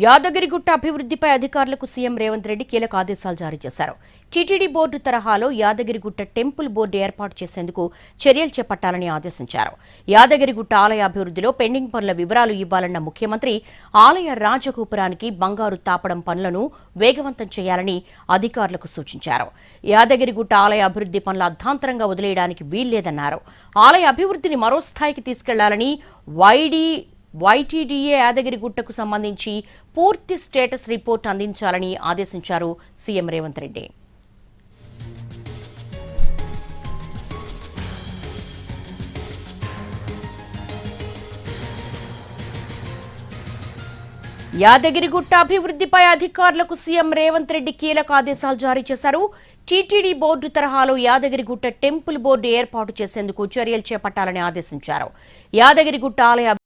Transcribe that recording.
యాదగిరిగుట్ట అభివృద్ధిపై అధికారులకు సీఎం రేవంత్ రెడ్డి కీలక ఆదేశాలు జారీ చేశారు. టీటీడీ బోర్డు తరహాలో యాదగిరిగుట్ట టెంపుల్ బోర్డు ఏర్పాటు చేసేందుకు చర్యలు చేపట్టాలని ఆదేశించారు. యాదగిరిగుట్ట ఆలయ అభివృద్ధిలో పెండింగ్ పనుల వివరాలు ఇవ్వాలన్న ముఖ్యమంత్రి ఆలయ రాజగోపురానికి బంగారు తాపడం పనులను వేగవంతం చేయాలని అధికారులకు సూచించారు. యాదగిరిగుట్ట ఆలయ అభివృద్ధి పనుల అర్ధాంతరంగా వదిలేయడానికి వీల్లేదన్నారు. ఆలయ అభివృద్ధిని మరో స్థాయికి తీసుకెళ్లాలని వైటీడీఏ యాదగిరిగుట్టకు సంబంధించి పూర్తి స్టేటస్ రిపోర్ట్ అందించాలని ఆదేశించారు సీఎం రేవంత్ రెడ్డి. యాదగిరిగుట్ట అభివృద్ధిపై అధికారులకు సీఎం రేవంత్ రెడ్డి కీలక ఆదేశాలు జారీ చేశారు. టీటీడీ బోర్డు తరహాలో యాదగిరిగుట్ట టెంపుల్ బోర్డు ఏర్పాటు చేసేందుకు చర్యలు చేపట్టాలని ఆదేశించారు. యాదగిరిగుట్ట ఆలయ